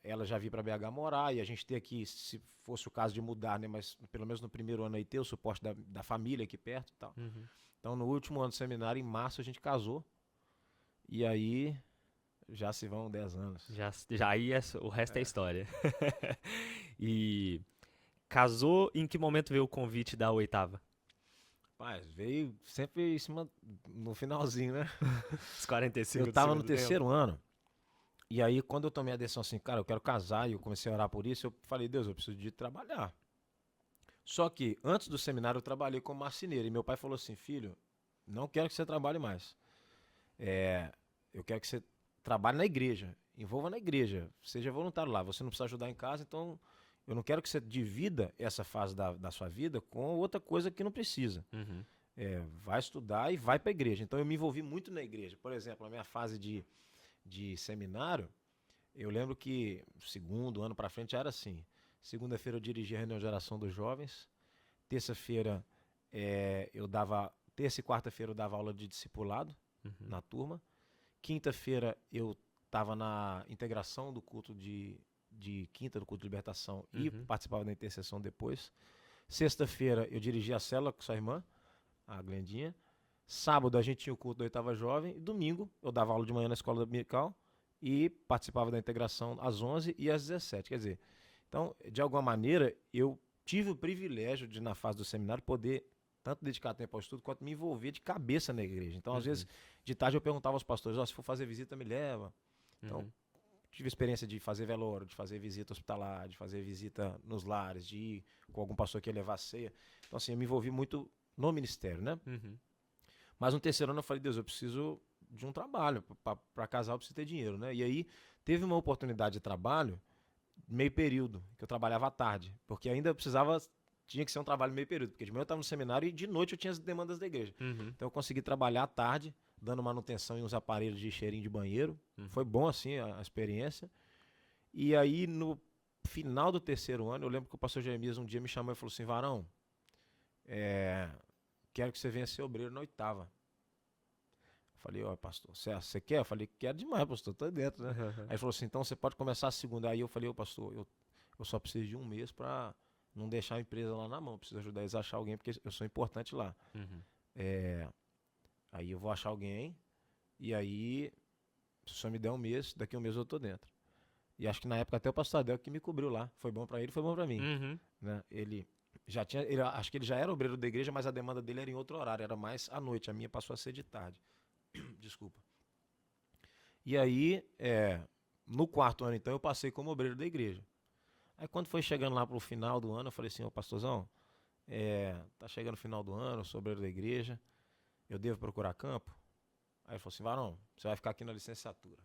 ela já vir para BH morar e a gente ter aqui, se fosse o caso de mudar, né? Mas pelo menos no primeiro ano aí ter o suporte da família aqui perto e tal. Uhum. Então no último ano do seminário, em março, a gente casou. E aí já se vão 10 anos. Já aí o resto é história. E casou, em que momento veio o convite da oitava? Mas veio sempre em cima, no finalzinho, né? Os 45 Eu do tava no segundo tempo. terceiro ano. E aí, quando eu tomei a decisão assim, cara, eu quero casar, e eu comecei a orar por isso, eu falei, Deus, eu preciso de trabalhar. Só que, antes do seminário, eu trabalhei como marceneiro. E meu pai falou assim, filho, não quero que você trabalhe mais. Eu quero que você trabalhe na igreja, envolva na igreja, seja voluntário lá. Você não precisa ajudar em casa, então eu não quero que você divida essa fase da sua vida com outra coisa que não precisa. Uhum. Vai estudar e vai para a igreja. Então eu me envolvi muito na igreja. Por exemplo, na minha fase de seminário, eu lembro que segundo ano para frente era assim. Segunda-feira eu dirigia a reunião de oração dos jovens. Terça-feira terça e quarta-feira eu dava aula de discipulado na turma. Quinta-feira eu estava na integração do culto de quinta, do culto de libertação, e participava da intercessão depois. Sexta-feira eu dirigia a célula com sua irmã, a Glendinha. Sábado a gente tinha o culto da oitava jovem. E domingo eu dava aula de manhã na escola dominical e participava da integração às 11 e às 17. Quer dizer, então, de alguma maneira, eu tive o privilégio de, na fase do seminário, poder tanto dedicar tempo ao estudo quanto me envolver de cabeça na igreja. Então, às vezes, de tarde eu perguntava aos pastores, se for fazer visita, me leva. Então, tive experiência de fazer velório, de fazer visita hospitalar, de fazer visita nos lares, de ir com algum pastor que ia levar a ceia. Então, assim, eu me envolvi muito no ministério, né? Mas no terceiro ano eu falei, Deus, eu preciso de um trabalho. Para casar eu preciso ter dinheiro, né? E aí, teve uma oportunidade de trabalho, meio período, que eu trabalhava à tarde. Porque ainda tinha que ser um trabalho meio período. Porque de manhã eu estava no seminário e de noite eu tinha as demandas da igreja. Então eu consegui trabalhar à tarde, dando manutenção em uns aparelhos de cheirinho de banheiro. Foi bom, assim, a experiência. E aí, no final do terceiro ano, eu lembro que o pastor Jeremias um dia me chamou e falou assim, Varão, quero que você venha ser obreiro na oitava. Eu falei, pastor, você quer? Eu falei, quero demais, pastor, tô dentro, né? Aí ele falou assim, então você pode começar a segunda. Aí eu falei, pastor, eu só preciso de um mês para não deixar a empresa lá na mão, preciso ajudar eles a achar alguém, porque eu sou importante lá. Aí eu vou achar alguém, e aí, se o senhor me der um mês, daqui a um mês eu tô dentro. E acho que na época até o pastor Adel que me cobriu lá. Foi bom para ele, foi bom para mim. Né? Acho que ele já era obreiro da igreja, mas a demanda dele era em outro horário, era mais à noite. A minha passou a ser de tarde. Desculpa. E aí, no quarto ano, então, eu passei como obreiro da igreja. Aí quando foi chegando lá pro final do ano, eu falei assim, pastorzão, tá chegando o final do ano, eu sou obreiro da igreja, eu devo procurar campo? Aí ele falou assim, Varão, você vai ficar aqui na licenciatura.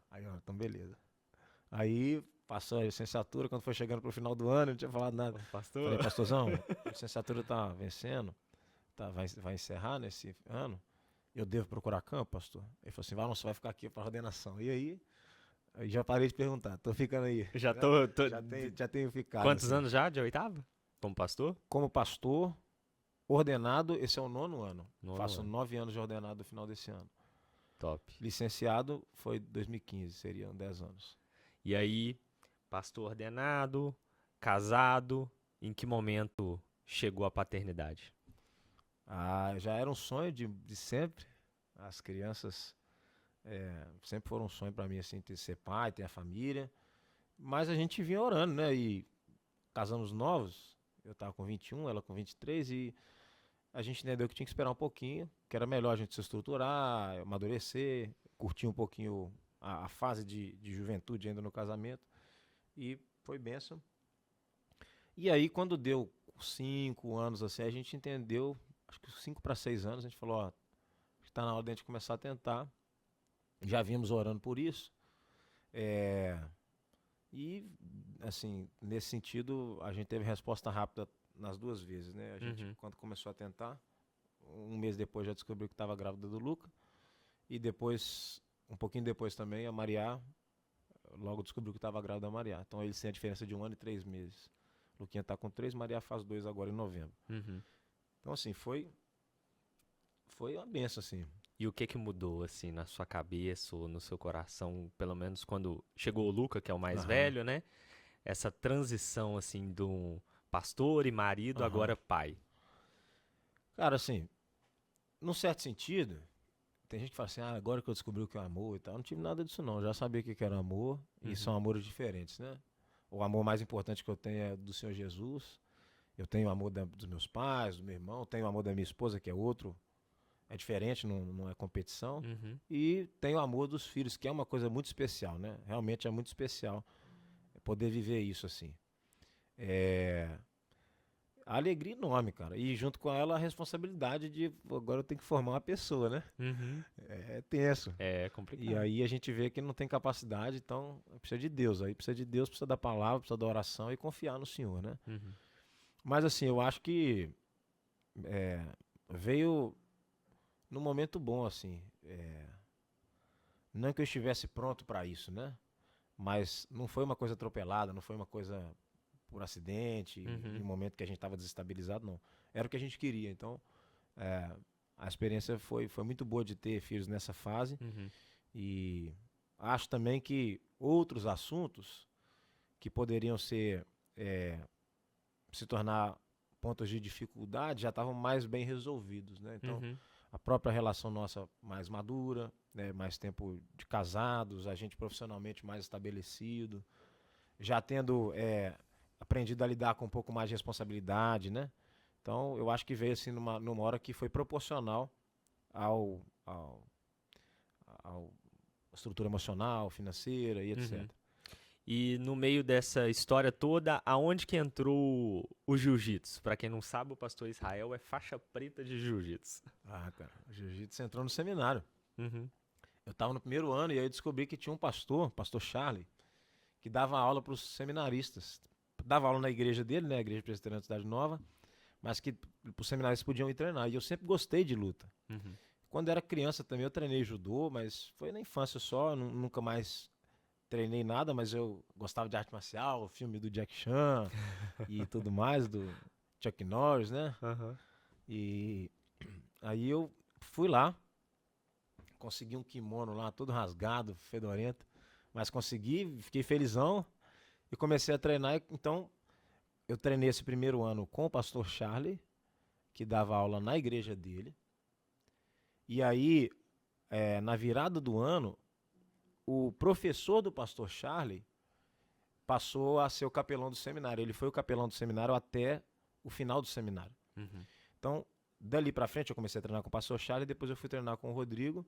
Aí, então beleza. Aí passou a licenciatura, quando foi chegando pro final do ano, eu não tinha falado nada. Pastor? Falei, pastorzão, a licenciatura tá vencendo, vai encerrar nesse ano, eu devo procurar campo, pastor? Ele falou assim, Varão, você vai ficar aqui para ordenação. E aí já parei de perguntar, tô ficando aí. Já tenho ficado. Quantos assim. anos já de oitava? Como pastor? Como pastor, ordenado, esse é o 9º ano. Faço ano. 9 anos de ordenado no final desse ano. Top. Licenciado foi 2015, seriam 10 anos. E aí, pastor ordenado, casado, em que momento chegou a paternidade? Já era um sonho de sempre. As crianças sempre foram um sonho para mim, assim, ser pai, ter a família. Mas a gente vinha orando, né? E casamos novos. Eu tava com 21, ela com 23, e a gente entendeu que tinha que esperar um pouquinho, que era melhor a gente se estruturar, amadurecer, curtir um pouquinho a fase de juventude ainda no casamento. E foi bênção. E aí, quando deu 5 anos, assim, a gente entendeu, acho que 5 para 6 anos, a gente falou, está na hora de a gente começar a tentar. Já vimos orando por isso. E, assim, nesse sentido, a gente teve resposta rápida nas 2 vezes, né? A gente, quando começou a tentar, um mês depois já descobriu que estava grávida do Luca. E depois, um pouquinho depois também, a Maria logo descobriu que estava grávida da Maria. Então eles têm a diferença de 1 ano e 3 meses. Luquinha está com 3, Maria faz 2 agora em novembro. Então, assim, foi uma benção, assim. E o que que mudou, assim, na sua cabeça ou no seu coração, pelo menos quando chegou o Luca, que é o mais Aham, velho, né? Essa transição, assim, de um pastor e marido, aham. agora pai. Cara, assim, num certo sentido, tem gente que fala assim, ah, agora que eu descobri o que é amor e tal. Eu não tive nada disso não, eu já sabia o que que era amor, e Uhum, são amores diferentes, né? O amor mais importante que eu tenho é do Senhor Jesus. Eu tenho o amor dos meus pais, do meu irmão, tenho o amor da minha esposa, que é outro, é diferente, não é competição. uhum, E tenho o amor dos filhos, que é uma coisa muito especial, né? Realmente é muito especial poder viver isso assim. É, a alegria enorme, cara. E junto com ela a responsabilidade de agora eu tenho que formar uma pessoa, né? uhum. É tenso. É E complicado. aí a gente vê que não tem capacidade, então precisa de Deus. Aí precisa de Deus, precisa da palavra, precisa da oração e confiar no Senhor, né? Uhum, Mas assim, eu acho que é, veio num momento bom, assim. Não que eu estivesse pronto para isso, né? Mas não foi uma coisa atropelada, não foi uma coisa por acidente, em uhum, um momento que a gente estava desestabilizado, não. Era o que a gente queria. Então, é, a experiência foi muito boa de ter filhos nessa fase. uhum, E acho também que outros assuntos que poderiam ser é, se tornar pontos de dificuldade já estavam mais bem resolvidos, né? Então, uhum, a própria relação nossa mais madura, né? Mais tempo de casados, a gente profissionalmente mais estabelecido, já tendo aprendido a lidar com um pouco mais de responsabilidade, né? Então, eu acho que veio assim numa hora que foi proporcional ao, ao, ao estrutura emocional, financeira e uhum. etc. E no meio dessa história toda, aonde que entrou o jiu-jitsu? Pra quem não sabe, o pastor Israel é faixa preta de jiu-jitsu. Ah, cara, o jiu-jitsu entrou no seminário. Uhum, Eu estava no primeiro ano e aí eu descobri que tinha um pastor, pastor Charlie, que dava aula para os seminaristas. Dava aula na igreja dele, né, a Igreja Presbiteriana da Cidade Nova, mas que os seminaristas podiam ir treinar. E eu sempre gostei de luta. uhum, Quando era criança também eu treinei judô, mas foi na infância só, nunca mais treinei nada, mas eu gostava de arte marcial, o filme do Jack Chan e tudo mais, do Chuck Norris, né? aham, E aí eu fui lá, consegui um kimono lá, todo rasgado, fedorento, mas consegui, fiquei felizão e comecei a treinar. Então eu treinei esse primeiro ano com o pastor Charlie, que dava aula na igreja dele. E aí, na virada do ano, o professor do pastor Charlie passou a ser o capelão do seminário. Ele foi o capelão do seminário até o final do seminário. uhum, Então, dali pra frente, eu comecei a treinar com o pastor Charlie, depois eu fui treinar com o Rodrigo.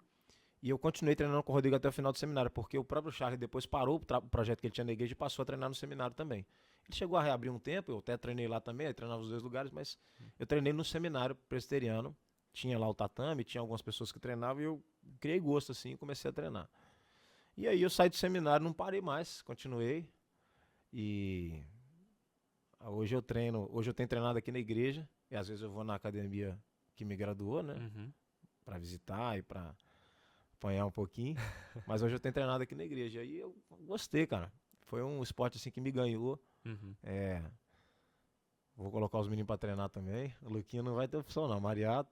E eu continuei treinando com o Rodrigo até o final do seminário, porque o próprio Charlie depois parou o projeto que ele tinha na igreja e passou a treinar no seminário também. Ele chegou a reabrir um tempo, eu até treinei lá também, eu treinava nos dois lugares, mas eu treinei no seminário presbiteriano. Tinha lá o tatame, tinha algumas pessoas que treinavam e eu criei gosto assim e comecei a treinar. E aí eu saí do seminário, não parei mais, continuei. E hoje eu tenho treinado aqui na igreja, e às vezes eu vou na academia que me graduou, né, uhum. para visitar e para apanhar um pouquinho. Mas hoje eu tenho treinado aqui na igreja. E eu gostei, cara. Foi um esporte assim que me ganhou. Uhum. É, vou colocar os meninos pra treinar também. O Luquinha não vai ter opção, não. Mariato,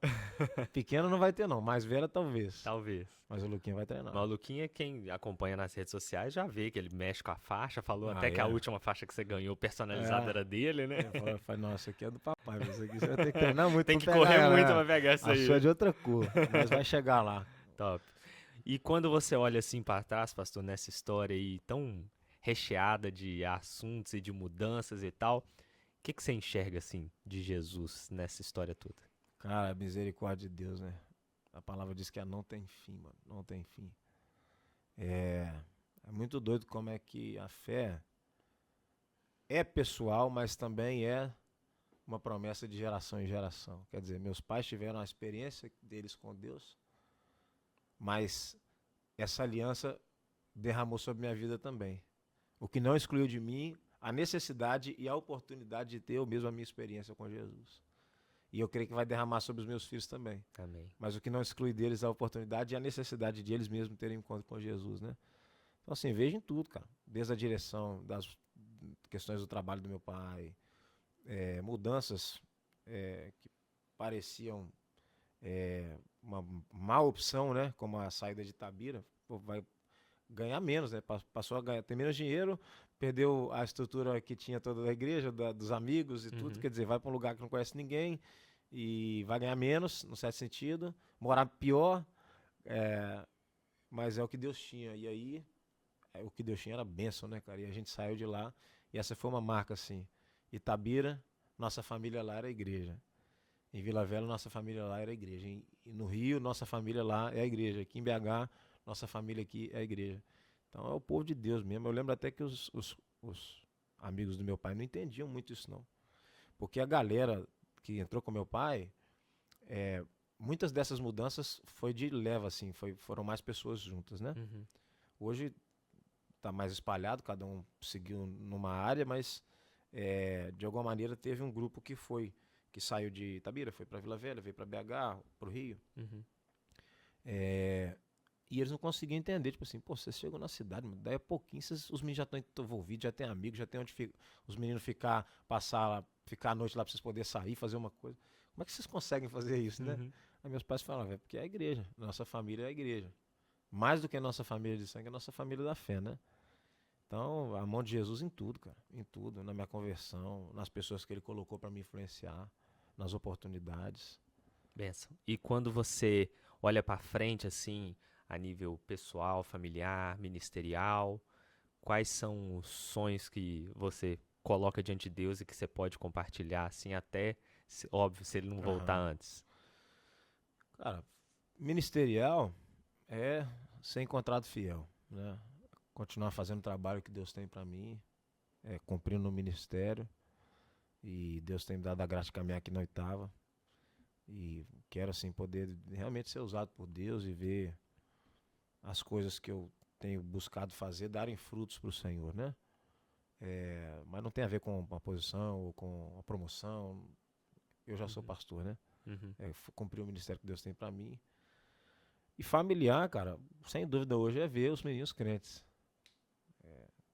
pequeno não vai ter, não. Mais velha, talvez. Talvez. Mas o Luquinha vai treinar. Maluquinha, quem acompanha nas redes sociais já vê que ele mexe com a faixa, falou Ah, até que a é? última faixa que você ganhou personalizada É. era dele, né? Eu falei, nossa, isso aqui é do papai, mas isso aqui você vai ter que treinar muito Tem pra que pegar correr muito ela. pra pegar isso A sua é aí. de outra cor, mas vai chegar lá. Top. E quando você olha assim pra trás, pastor, nessa história aí tão recheada de assuntos e de mudanças e tal, o que que você enxerga assim de Jesus nessa história toda? Cara, a misericórdia de Deus, né? A palavra diz que não tem fim, mano. Não tem fim. É, é muito doido como é que a fé é pessoal, mas também é uma promessa de geração em geração. Quer dizer, meus pais tiveram a experiência deles com Deus, mas essa aliança derramou sobre minha vida também. O que não excluiu de mim a necessidade e a oportunidade de ter eu mesmo a minha experiência com Jesus. E eu creio que vai derramar sobre os meus filhos também. Amém. Mas o que não exclui deles a oportunidade e a necessidade de eles mesmos terem um encontro com Jesus, né? Então, assim, vejo em tudo, cara. Desde a direção das questões do trabalho do meu pai, mudanças que pareciam uma má opção, né? Como a saída de Itabira, pô, vai ganhar menos, né? Passou a ganhar, ter menos dinheiro, perdeu a estrutura que tinha toda da igreja, dos amigos e tudo. Uhum. Quer dizer, vai para um lugar que não conhece ninguém e vai ganhar menos, no certo sentido, morar pior, é, mas é o que Deus tinha. E aí, o que Deus tinha era bênção, né, cara? E a gente saiu de lá e essa foi uma marca, assim. Itabira, nossa família lá era a igreja. Em Vila Velha, nossa família lá era a igreja. E no Rio, nossa família lá é a igreja. Aqui em BH, nossa família aqui é a igreja. Então é o povo de Deus mesmo. Eu lembro até que os amigos do meu pai não entendiam muito isso, não. Porque a galera que entrou com meu pai, é, muitas dessas mudanças foi de leva, assim. Foram mais pessoas juntas, né? Uhum. Hoje está mais espalhado, cada um seguiu numa área, mas de alguma maneira teve um grupo que saiu de Itabira, foi para Vila Velha, veio para BH, para o Rio. Uhum. E eles não conseguiam entender, tipo assim, pô, vocês chegam na cidade, daí a pouquinho os meninos já estão envolvidos, já tem amigos, já tem onde os meninos ficar a noite lá para vocês poderem sair, fazer uma coisa. Como é que vocês conseguem fazer isso, né? Uhum. Aí meus pais falavam, porque é a igreja, nossa família é a igreja. Mais do que a nossa família de sangue, é a nossa família da fé, né? Então, a mão de Jesus em tudo, cara. Em tudo. Na minha conversão, nas pessoas que ele colocou para me influenciar, nas oportunidades. Benção. E quando você olha para frente, assim, a nível pessoal, familiar, ministerial, quais são os sonhos que você coloca diante de Deus e que você pode compartilhar, assim, até, óbvio, se ele não voltar Aham. antes? Cara, ministerial é ser encontrado fiel, né? Continuar fazendo o trabalho que Deus tem para mim, cumprindo no ministério. E Deus tem me dado a graça de caminhar aqui na oitava. E quero, assim, poder realmente ser usado por Deus e ver as coisas que eu tenho buscado fazer darem frutos para o Senhor, né? Mas não tem a ver com uma posição ou com a promoção. Eu já sou Uhum. pastor, né? Uhum. Cumprir o ministério que Deus tem para mim. E familiar, cara, sem dúvida hoje é ver os meninos crentes.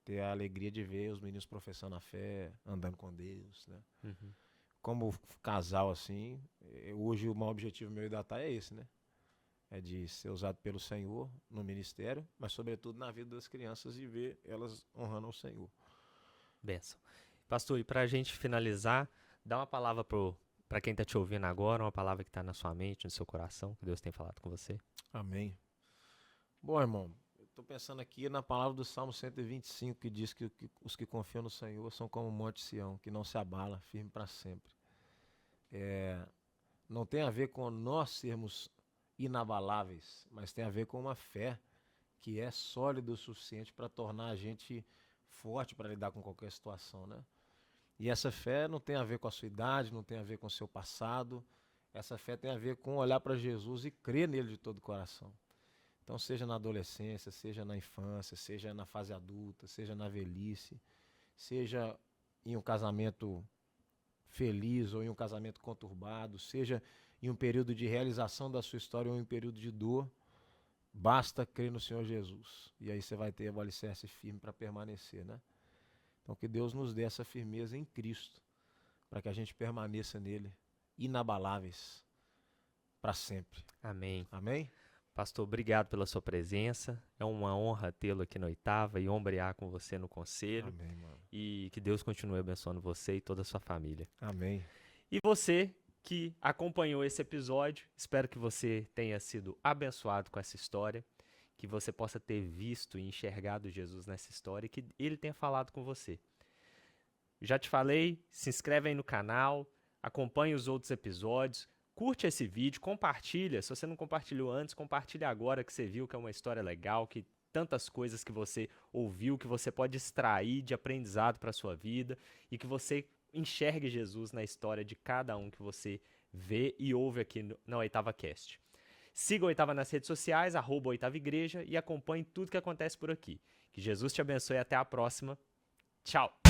Ter a alegria de ver os meninos professando a fé, andando com Deus, né? Uhum. Como casal, assim, hoje o maior objetivo meu e da Thay é esse, né? É de ser usado pelo Senhor no ministério, mas sobretudo na vida das crianças e ver elas honrando o Senhor. Benção. Pastor, e para a gente finalizar, dá uma palavra para quem está te ouvindo agora, uma palavra que está na sua mente, no seu coração, que Deus tem falado com você. Amém. Bom, irmão, eu estou pensando aqui na palavra do Salmo 125, que diz que os que confiam no Senhor são como o Monte Sião, que não se abala, firme para sempre. Não tem a ver com nós sermos inabaláveis, mas tem a ver com uma fé que é sólida o suficiente para tornar a gente forte para lidar com qualquer situação, né? E essa fé não tem a ver com a sua idade, não tem a ver com o seu passado. Essa fé tem a ver com olhar para Jesus e crer nele de todo o coração. Então, seja na adolescência, seja na infância, seja na fase adulta, seja na velhice, seja em um casamento feliz ou em um casamento conturbado, seja em um período de realização da sua história ou em um período de dor, basta crer no Senhor Jesus. E aí você vai ter o alicerce firme para permanecer, né? Então que Deus nos dê essa firmeza em Cristo, para que a gente permaneça nele, inabaláveis, para sempre. Amém. Amém? Pastor, obrigado pela sua presença. É uma honra tê-lo aqui na oitava e ombrear com você no conselho. Amém, mano. E que Deus continue abençoando você e toda a sua família. Amém. E você que acompanhou esse episódio, espero que você tenha sido abençoado com essa história, que você possa ter visto e enxergado Jesus nessa história e que ele tenha falado com você. Já te falei, se inscreve aí no canal, acompanhe os outros episódios, curte esse vídeo, compartilha. Se você não compartilhou antes, compartilha agora que você viu que é uma história legal, que tantas coisas que você ouviu, que você pode extrair de aprendizado para a sua vida e que você enxergue Jesus na história de cada um que você vê e ouve aqui na Oitava Cast. Siga a Oitava nas redes sociais, @Oitava Igreja, e acompanhe tudo que acontece por aqui. Que Jesus te abençoe e até a próxima. Tchau!